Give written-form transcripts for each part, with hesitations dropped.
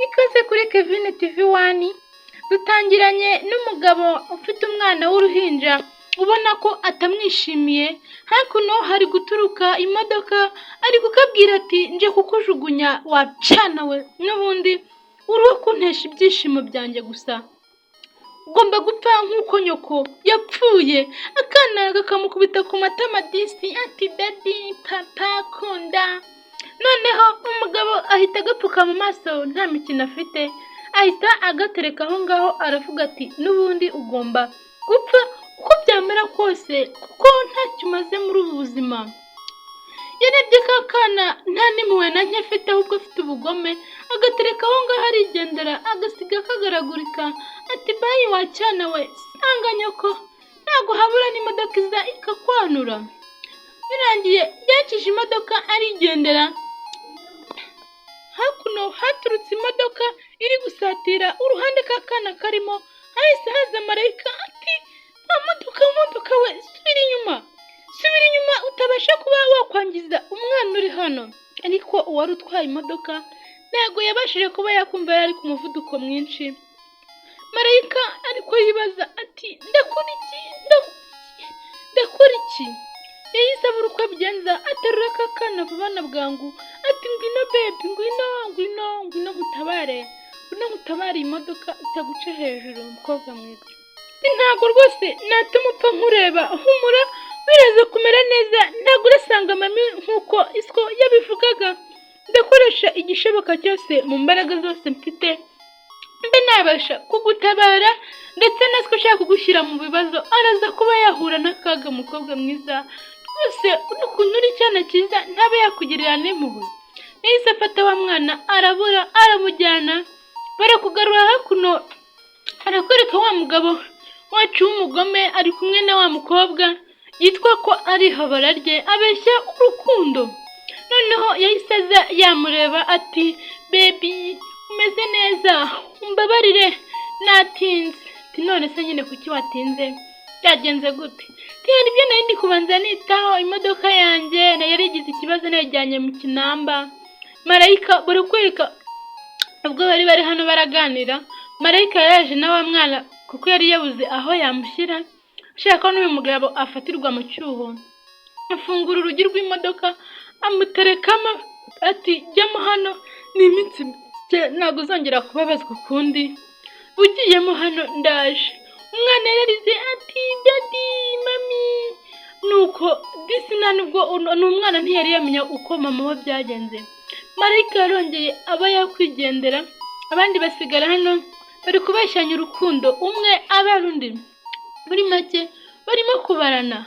Ikaze kuri Kevin TV1 dutangiranye n'umugabo ufite umwana w'uruhinja ubona ko atamwishimiye. Hakuno hari guturuka imodoka ari kukabwira ati nje kukujugunya wacana we, n'ubundi uri kuntesha ibyishimo byanjye gusa, ugomba gupfa nk'uko nyoko yapfuye. Akana kakamukubita ku matama disi ati dadi papa kunda. Noneho umugabo ahita agapfuka mu maso, nta mikino afite, ahita agatereka aho ngaho, aravuga ati n'ubundi ugomba gupfa uko byamera kose kuko ntacyo umaze muri ubu buzima. Yarebye ka kana nta n'impuhwe na nke afite, ahubwo afite ubugome, agatereka aho ngaho arigendera, agasiga kagaragurika ati bayi wacyana we, sanga nyoko ntabwo habura n'imodoka iza ikakwanura. Birangiye yakije imodoka arigendera. Hakuno haturutse imodoka iri gusatira uruhande k'akana karimo, hahise haza marayika ati modoka we subira inyuma utabasha kuba wakwangiza umwana uri hano. Ariko uwari utwaye imodoka ntabwo yabashije kuba yakumva, yari ku muvuduko mwinshi. Marayika ariko yibaza ati ndakora iki? Yahise abura uko abigenza, aterura akana vuba na bwangu ati ngwino bebi, ngwino ngutabare, iyi modoka itaguca hejuru mukobwa mwiza. Ntabwo rwose natuma upfa nkureba, humura biraza kumera neza, ntabwo urasanga mami nk'uko iswo yabivugaga. Ndakoresha igishoboka cyose mu mbaraga zose mfite, mbe nabasha kugutabara, ndetse natwe ushaka kugushyira mu bibazo araza kuba yahura n'akaga mukobwa mwiza. Rwose ukuntu uri icyana cyiza ntabe yakugirira n'impuhwe. Yahise afata wa mwana arabura, aramujyana barakugarura. Hakuno arakwereka wa mugabo wacu w'umugome ari kumwe na wa mukobwa yitwa ko ari habara rye, abeshya urukundo. Noneho yahise aza yamureba ati bebi umeze neza, umbabarire natinze. Ati none se nyine kuki watinze, byagenze gute? Hari ibyo nari ndi kubanza nitaho, imodoka yanjye yari igize ikibazo, nayijyanye mu kinamba. Marayika barakwereka ubwo bari hano baraganira, marayika yaje na wa mwana kuko yari yabuze aho yamushyira, ashaka ko n'uyu mugabo afatirwa mu cyuho. Afungura urugi rw'imodoka amuterekamo ati jyamo hano, ni iminsi ntabwo uzongera kubabazwa ukundi, ugiyemo hano ndaje. Umwana yararize ati dadi mami, nuko disina nubwo n'umwana ntiyari yamenya uko mama we byagenze. Marayika yarongeye aba yakwigendera, abandi basigara hano bari kubeshyanya urukundo, umwe abara undi. Muri make barimo kubarana.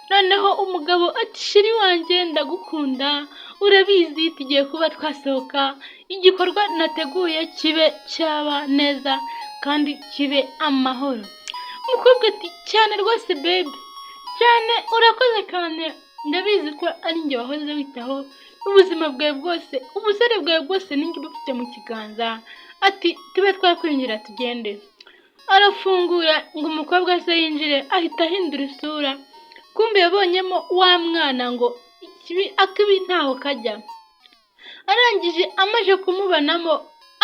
Noneho umugabo ati shiri wanjye ndagukunda, urabizi tugiye kuba twasohoka, igikorwa nateguye kibe cyaba neza kandi kibe amahoro. Umukobwa ati cyane rwose baby, cyane urakoze cyane, ndabizi ko ari njye wahoze witaho ubuzima bwawe bwose, ubusore bwawe bwose ninjye bufite mu kiganza. Ati tube twakwinjira tugende. Arafungura ngo umukobwa se yinjire, ahita ahindura isura, kumbe yabonyemo wa mwana ngo akibi ntaho kajya. Arangije amaje kumubanamo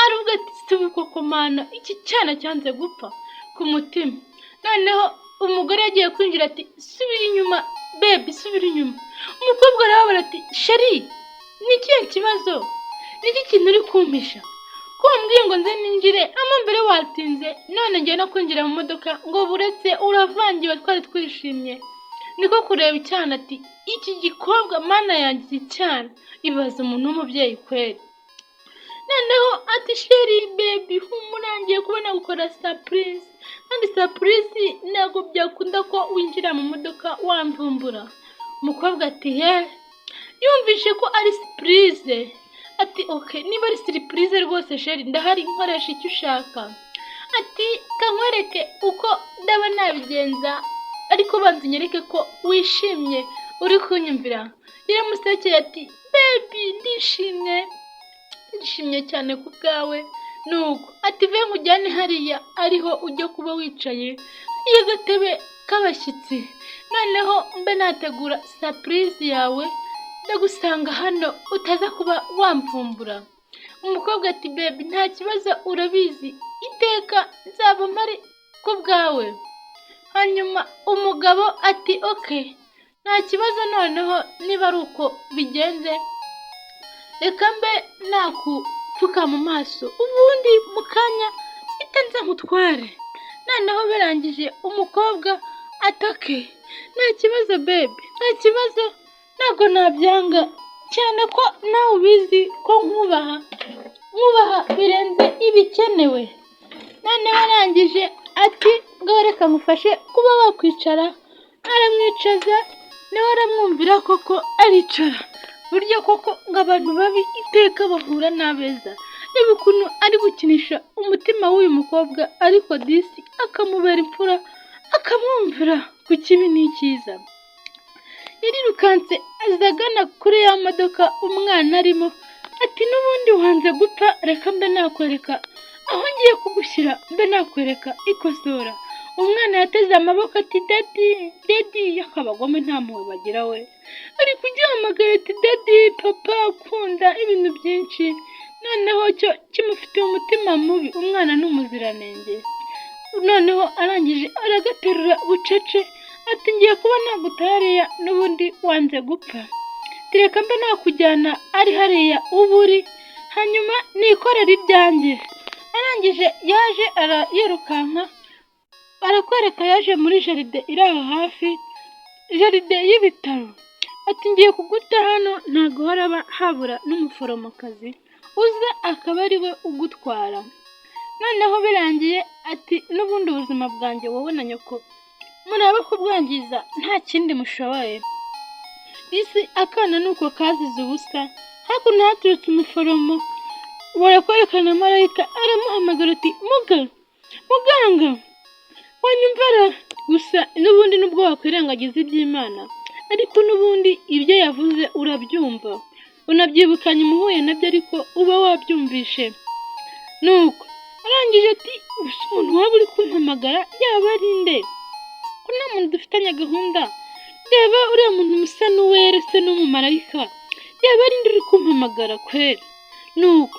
aravuga ati sibi koko mana, iki cyana cyanze gupfa ku mutima. Noneho umugore yagiye kwinjira ati subira inyuma baby, subira inyuma. Umukobwa arababara ati sheri ni ikihe kibazo, ni iki kintu uri kumpisha, ko wambwiye ngo nze ninjire ama mbere watinze, none ngiye no kwinjira mu modoka ngo buretse uravangiwe, twari twishimye. Niko kureba icyana ati iki gikobwa mana yanjye, iki cyana ibaza umuntu w'umubyeyi kweri. Noneho ati sheri baby humura, ngiye kubona gukora surprise, kandi surprise ntabwo byakunda ko winjira mu modoka wamvumbura. Umukobwa ati he, yumvishe ko ari surprise. Ati okay, niba ari surprise rwose sheri ndahari, nkoresha icyo ushaka. Ati kankwereke uko ndaba nabigenza, ariko banza unyereke ko wishimye uri kunyumvira. Yaramusekeye ati baby ndishimye cyane ku bwawe. Nuko ati ve nkujyane hariya ariho ujya kuba wicaye iyo gatebe k'abashyitsi, noneho mbe nategura surprise yawe, ndagusanga hano utaza kuba wamvumbura. umukobwa ati baby nta kibazo urabizi iteka nzaba mpari ku bwawe. Hanyuma umugabo ati okay nta kibazo noneho niba ari uko bigenze reka mbe nakupfuka mu maso ubundi mu kanya itenze nkutware. Noneho birangije umukobwa ati okay nta kibazo baby nta kibazo ntabwo nabyanga cyane ko nawe ubizi ko nkubaha birenze ibikenewe. Noneho arangije ati ngo reka ngufashe kuba wakwicara. Aramwicaza nawe aramwumvira koko aricara. Burya koko ngo abantu babi iteka bahura n'abeza. Reba ukuntu ari gukinisha umutima w'uyu mukobwa ariko disi akamubera imfura akamwumvira ku kibi n'icyiza. Yarirukanse azagana kuri ya modoka umwana arimo ati n'ubundi wanze gupfa reka mbe nakwereka aho ngiye kugushyira mbe nakwereka ikosora. Umwana yateze amaboko ati daddy yakabagome nta mpuhwe bagira we. Ari kugihamagara ati daddy papa akunda ibintu byinshi. Noneho cyo kimufitiye umutima mubi umwana n'umuziranenge. Noneho arangije aragaterura bucece ati ngiye kuba nagutariya n'ubundi wanze gupfa. Reka mbe nakujyana ari hariya uburi hanyuma nikorera ibyanjye. Arangije yaje yirukanka arakwereka yaje muri jaride iri aho hafi, jaride y'ibitaro. Ati ngiye kuguta hano ntago haraba habura n'umuforomokazi uza akaba ari we ugutwara. Noneho birangiye ati n'ubundi ubuzima bwanjye wowe na nyoko muraba kubwangiza nta kindi mushoboye. Isi akana nuko kazize ubusa. Hakuno haturutse umuforomo barakwerekana marayika aramuhamagara ati muganga wanyumvira. Gusa n'ubundi nubwo wakwirengagiza iby'Imana ariko n'ubundi ibyo yavuze urabyumva unabyibukanye umuhuye nabyo ariko uba wabyumvishe. Nuko arangije ati umuntu waba uri kumpamagara yaba ari nde ko nta muntu dufitanye gahunda. Reba uriya muntu musa n'uwere se n'umumarayika yaba ari nde uri kumpamagara kweri. Nuko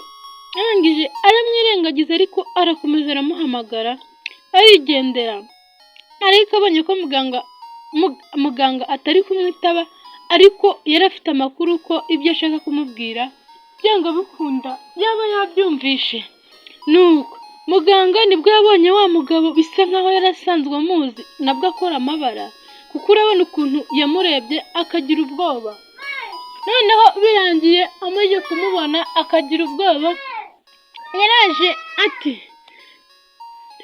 arangije aramwirengagiza ariko arakomeza aramuhamagara arigendera. Ariko abonye ko muganga atari kumwitaba ariko yari afite amakuru ko ibyo ashaka kumubwira byanga bikunda yaba yabyumvishe. Nuko muganga nibwo yabonye wa mugabo bisa nkaho yari asanzwe amuzi nabwo akora amabara kuko urabona ukuntu yamurebye akagira ubwoba. Noneho birangiye amaze kumubona akagira ubwoba yaraje ati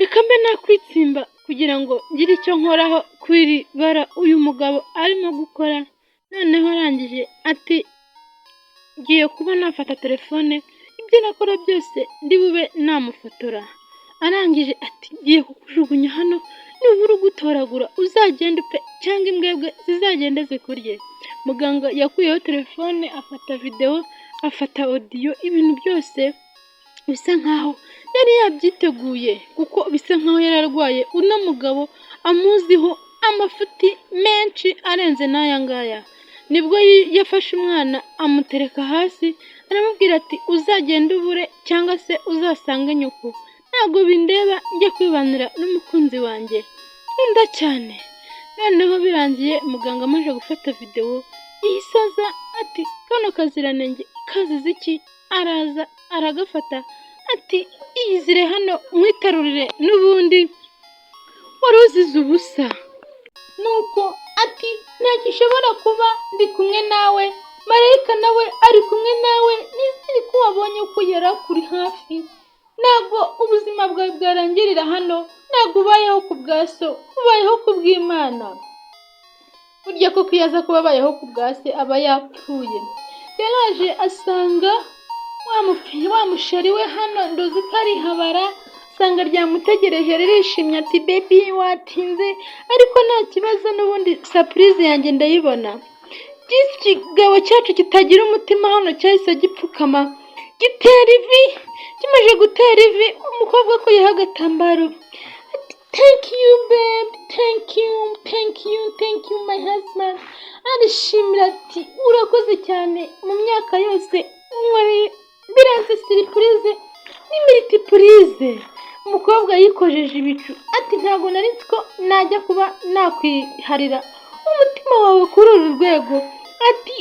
reka mbe nakwitsimba kugira ngo ngire icyo nkoraho kwiri bara uyu mugabo arimo gukora. Noneho arangije ati ngiye kuba nafata telefone ibyo nakora byose ndi bube namufotora. Arangije ati ngiye kukujugunya hano nubura gutoragura uzagenda upe cyangwa imbwebwe zizagenda zikurye. Muganga yakuyeho telefone afata video afata audio ibintu byose bisa nkaho yari yabyiteguye kuko bisa nkaho yararwaye. Uno mugabo amuziho amafuti menshi arenze n'aya ngaya. Nibwo yafashe umwana amutereka hasi aramubwira ati uzagenda ubure cyangwa se uzasanga nyoko ntabwo bindeba njye kwibanira n'umukunzi wanjye nkunda cyane. Noneho birangiye muganga amaze gufata video yisaza ati kano kaziranenge kazize iki. Araza aragafata ati iyizire hano mwitarurire n'ubundi wari uzize ubusa. Nuko ati ntagishobora kuba ndi kumwe nawe marayika nawe ari kumwe nawe nizere ko wabonye ko yari kuri hafi. Ntabwo ubuzima bwawe bwarangirira hano ntabwo ubayeho ku bwa so ubayeho ku bw'Imana. Burya koko iyo aza kuba abayeho ku bwa se aba yapfuye. Yaraje asanga wa musheri we hano ndozi ko ari habara asanga ryamutegereje ririshimye ati baby watinze ariko nta kibazo n'ubundi surprise yanjye ndayibona. Ikigabo cyacu kitagira umutima hano cyahise gipfukama gitera ivi. Kimaze gutera ivi umukobwa ko yaha agatambaro ati thank you babe thank you my husband. Arishimira ati urakoze cyane mu myaka yose unkoreye biranze siripurize n'imitipurize. Umukobwa yikojeje ibicu ati ntabwo nari nzi ko najya kuba nakwiharira umutima wawe kuri uru rwego. Ati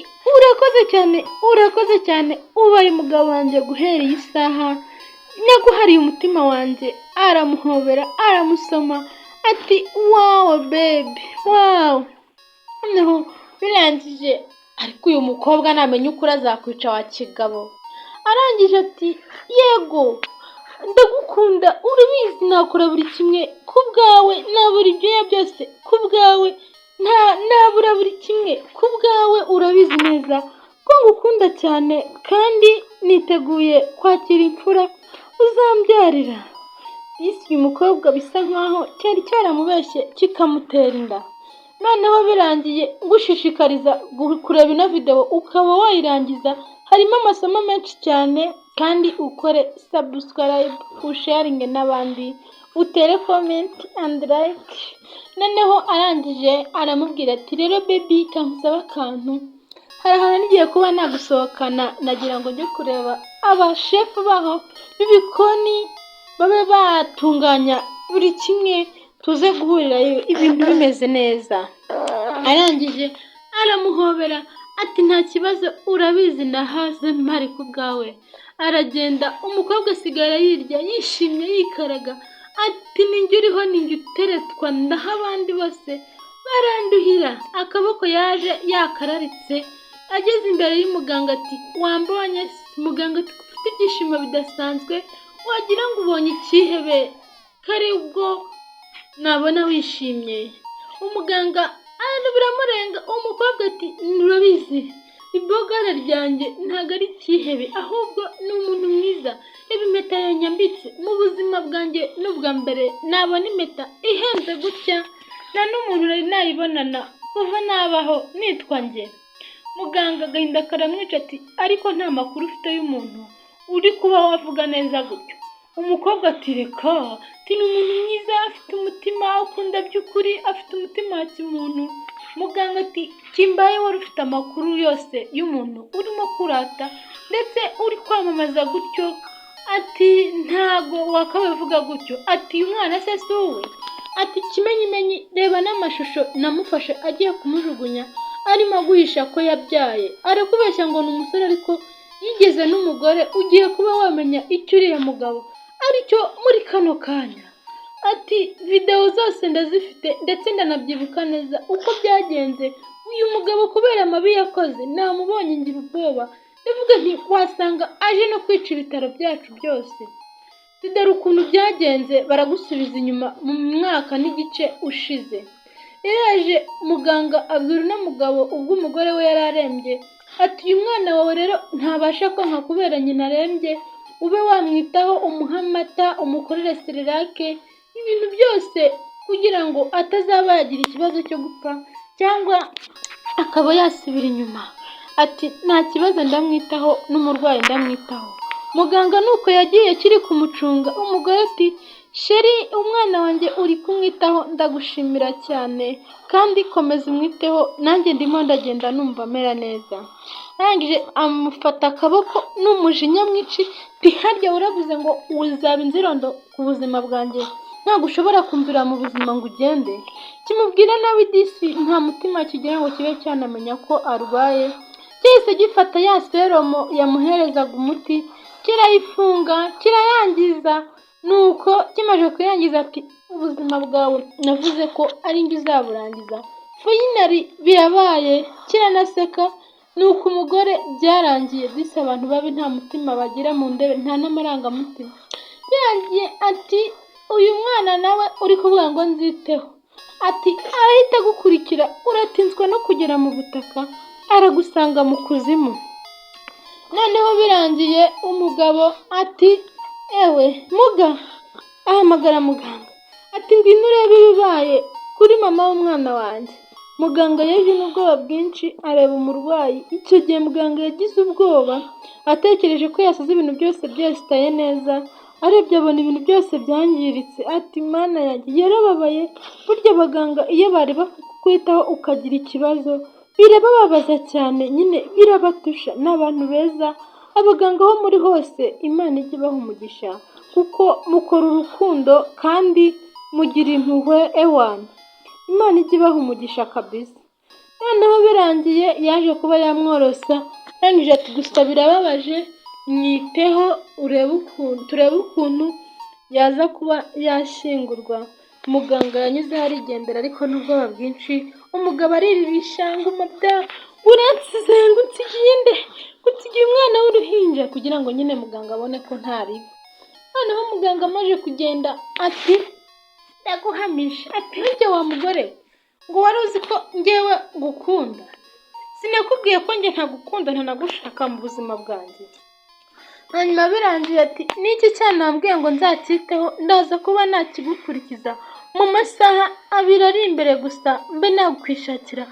urakoze cyane ubaye umugabo wanjye guhera iyi saha, naguhariye umutima wanjye. Aramuhobera aramusoma ati wawu bebi wawu. Noneho birangije ariko uyu mukobwa namenye ukuri azakwica wa kigabo. Arangije ati yego ndagukunda, urabizi nakora buri kimwe ku bwawe, nabura ibyoya byose ku bwawe, nabura buri kimwe ku bwawe, urabizi neza ko ngukunda cyane kandi niteguye kwakira imfura uzambyarira. Uyu mukobwa bisa nkaho cyari cyaramubeshye kikamutera inda. Noneho birangiye gushishikariza kureba ino video ukaba wayirangiza, harimo amasomo menshi cyane, kandi ukore subscribe, usharinge n'abandi, utere comment and like. Noneho arangije aramubwira ati rero baby kamusaba akantu, hari ahantu nigiye kuba nagusohokana, nagira ngo njye kureba abashefu baho b'ibikoni babe batunganya buri kimwe, tuze guhurirayo ibintu bimeze neza. Arangije aramuhobera ati nta kibazo, urabizi nahaze mpari ku bwawe. Aragenda, umukobwa asigara yirya yishimye yikaraga ati ninjye uriho, ninjye uteretwa, ndaho abandi bose baranduhira. Akaboko yaje yakararitse, ageze imbere y'umuganga ati wambonye? Muganga ati ufite ibyishimo bidasanzwe, wagira ngo ubonye ikihebe, kare ubwo nabona wishimye. Umuganga biramurenga, umukobwa ati urabizi ibogara ryanjye ntabwo ari ikihebe, ahubwo ni umuntu mwiza. Ibi impeta yanyambitse mu buzima bwanjye n'ubwa mbere nabona impeta ihenze gutya, nta n'umuntu nari nayibonana kuva nabaho nitwa njye. Muganga agahinda karamwica ati ariko nta makuru ufite y'umuntu uri kuba wavuga neza gutyo. Umukobwa ati reka, ati ni umuntu mwiza, afite umutima ukunda by'ukuri, afite umutima wa kimuntu. Muganga ati kimbaye wari ufite amakuru yose y'umuntu urimo kurata ndetse uri kwamamaza gutyo, ati ntago wakabivuga gutyo. Ati uyu mwana se si uwe? Ati kimenyimenyi reba n'amashusho namufashe agiye kumujugunya, arimo guhisha ko yabyaye. Arakubeshya ngo ni umusore ariko yigeze n'umugore. Ugiye kuba wamenya icyo uriya mugabo aricyo muri kano kanya. Ati video zose ndazifite ndetse ndanabyibuka neza uko byagenze. Uyu mugabo kubera amabi yakoze namubonye ngira ubwoba, ndavuga nti wasanga aje no kwica ibitaro byacu byose. Dore ukuntu byagenze, baragusubiza inyuma mu mwaka n'igice ushize. Yaje muganga abwira uno mugabo ubwo umugore we yararembye ati uyu mwana wawe rero ntabasha konka kubera nyina arembye, ube wamwitaho, umuhe amata, umukorere serirake, ibintu byose kugira ngo atazaba yagira ikibazo cyo gupfa cyangwa akaba yasubira inyuma. Ati nta kibazo ndamwitaho, n'umurwayi ndamwitaho. Muganga nuko yagiye kiri kumucunga. Umugore ati sheri umwana wanjye uri kumwitaho, ndagushimira cyane kandi komeza umwiteho, nanjye ndimo ndagenda numva mera neza. Arangije amufata akaboko n'umujinya mwinshi ati harya uravuze ngo uzaba inzirondo ku buzima bwanjye, ntabwo ushobora kumvira mu buzima ngo ugende. Kimubwira nawe disi nta mutima kigira ngo kibe cyanamenya ko arwaye. Cyahise gifata ya seromo yamuherezaga umuti kirayifunga kirayangiza. Nuko kimaze kuyangiza ati ubuzima bwawe navuze ko ari njye uzaburangiza. Finally birabaye, kiranaseka. Nuko umugore byarangiye disi abantu babi nta mutima bagira mu ndebe, nta n'amarangamutima. Birangiye ati uyu mwana nawe uri kuvuga ngo nziteho, ati arahita gukurikira, uratinzwe no kugera mu butaka, aragusanga mu kuzimu. Noneho birangiye umugabo ati ewe muga, ahamagara muganga ati ngwino urebe ibibaye kuri mama w'umwana wanjye. Muganga yaje n'ubwoba bwinshi areba umurwayi. Icyo gihe muganga yagize ubwoba, atekereje ko yasize ibintu byose byesitaye neza. Arebye abona ibintu byose byangiritse. Ati mana yanjye, yarababaye. Burya abaganga iyo bari bakwitaho ukagira ikibazo birababaza cyane, nyine birabatusha. Ni abantu beza abaganga aho muri hose Imana ijye ibaha umugisha kuko mukora urukundo kandi mugira impuhwe ewana, Imana ijye ibaha umugisha kabisa. Noneho birangiye yaje kuba yamworosa, arangije ati gusa birababaje, mwiteho turebe ukuntu yaza kuba yashyingurwa. Muganga yanyuzeho arigendera ariko n'ubwoba bwinshi, umugabo aririsha ngo umabya uransize ngo unsigiye nde, unsigiye umwana w'uruhinja, kugira ngo nyine muganga abone ko ntaribi. Noneho muganga amaze kugenda ati ndaguhamisha, ati hirya wa mugore ngo wari uzi ko ngewe gukunda, sinakubwiye ko nge ntagukunda ntanagushaka mu buzima bwanjye. Hanyuma birangiye ati niki cyanambwiye ngo nzacyiteho, ndaza kuba nakigukurikiza mu masaha 2 ari imbere gusa mbe nakwishakira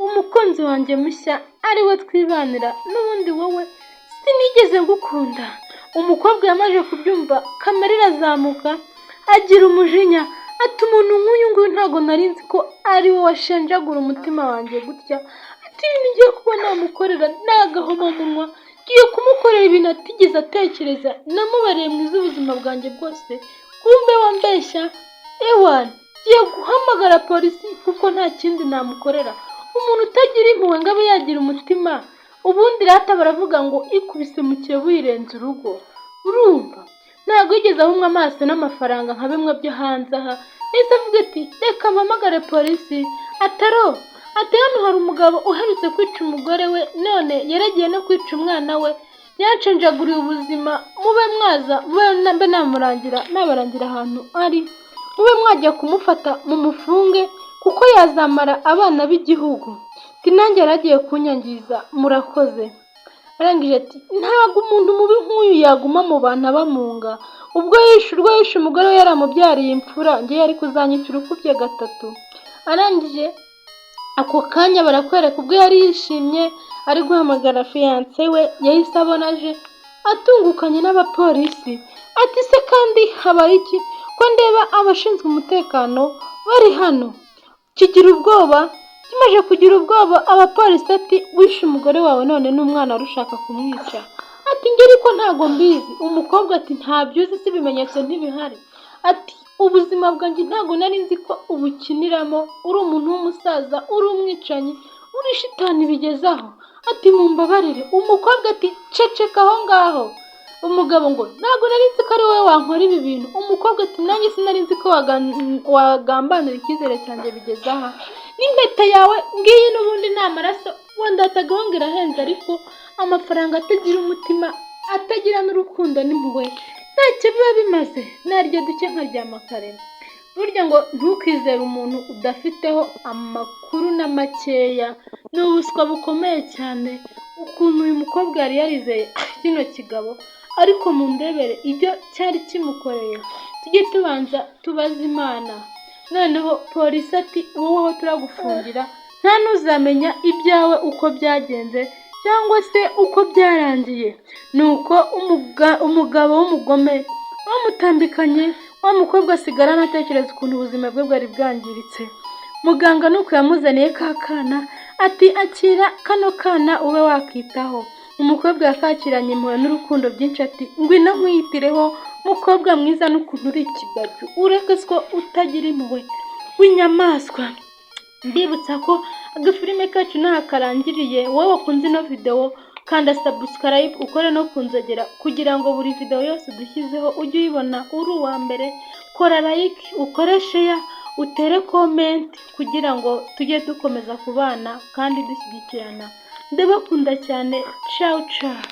umukunzi wanjye mushya ari we twibanira, n'ubundi wowe sinigeze ngukunda. Umukobwa yamaze kubyumva kamera irazamuka agira umujinya, ati umuntu nk'uyu nguyu ntago narinzi ko ari we washenjagura umutima wanjye gutya, ati ibintu ngiye kuba namukorera nagahomamunwa, ngiye kumukorera ibintu atigeze atekereza, namubariye mwiza ubuzima bwanjye bwose, kumbe wambeshya ewana, ngiye guhamagara polisi kuko nta kindi namukorera. Umuntu utagira impuhwe ngo abe yagira umutima, ubundi rata baravuga ngo ikubise mu kiyobo yirenze urugo. Urumva ntabwo yigeze ahumwa amaso n'amafaranga nka bimwe byo hanze aha, ese avuga ati reka mpamagare polisi. Ati hano hari umugabo uherutse kwica umugore we, none yaragiye no kwica umwana we, yacenjaguriye ubuzima, mube mwaza mbe nabarangira ahantu ari, mube mwajya kumufata mu mufunge kuko yazamara abana b'igihugu. Ati nanjye yaragiye kunyangiza, murakoze. Arangije ati ntabwo umuntu mubi nk'uyu yaguma mu bantu abamunga, ubwo yishe umugore we yaramubyariye imfura, nge yari kuzanyicira ukubye 3. Arangije ako kanya barakwereka ubwo yari yishimye ari guhamagara fiance we, yahise abona aje atungukanye n'abapolisi. Ati se kandi habaye iki ko ndeba abashinzwe umutekano bari hano? Kigira ubwoba, kimaje kugira ubwoba abapolisi ati wishe umugore wawe none n'umwana arushaka kumwica. Ati nge ariko ntago mbizi. Umukobwa ati ntabyo uzi, si ibimenyetso ntibihari. Ati ubuzima bwanjye ntago nari nzi ko ubukiniramo, uri umuntu w'umusaza, uri umwicanyi, uri shitani bigezaho. Ati mumbabarire. Umukobwa ati ceceka aho ngaho. Umugabo ngo ntago nari nzi ko ari wowe wankora ibi bintu. Umukobwa ati nanjye sinari nzi ko wagambanira icyizere cyanjye bigezaha, n'impeta yawe ngiyi n'ubundi ni amaraso, wenda atagahongera ahenze, ariko amafaranga atagira umutima, atagira n'urukundo n'impuhwe ntacyo biba bimaze, naryo duke nkaryama kare. Burya ngo ntukizere umuntu udafiteho amakuru na makeya, ni ubuswa bukomeye cyane ukuntu uyu mukobwa yari yarizeye kino kigabo, ariko mu ndebere ibyo cyari kimukoreye. Tujye tubanza tubaza Imana. Noneho polisi ati wowe aho turagufungira nta n'uzamenya ibyawe uko byagenze cyangwa se uko byarangiye. Nuko umugabo w'umugome bamutambikanye, wa mukobwa asigara anatekereza ukuntu ubuzima bwe bwari bwangiritse. Muganga nuko yamuzaniye ka kana, ati akira kano kana ube wakitaho. Umukobwa yakakiranye impuhwe n'urukundo byinshi, ati ngwino nkwiyitireho mukobwa mwiza n'ukuntu uri ikigaju, ureke ko utagira impuhwe w'inyamaswa. Ndibutsa ko agafilime kacu naha karangiriye. Wowe wakunze ino video kanda subscribe, ukore no kunzogera kugira ngo buri video yose dushyizeho ujye uyibona uri uwa mbere. Kora like, ukore share, utere comment kugira ngo tujye dukomeza kubana kandi dushyigikirana. Ndabakunda cyane. Ciao ciao.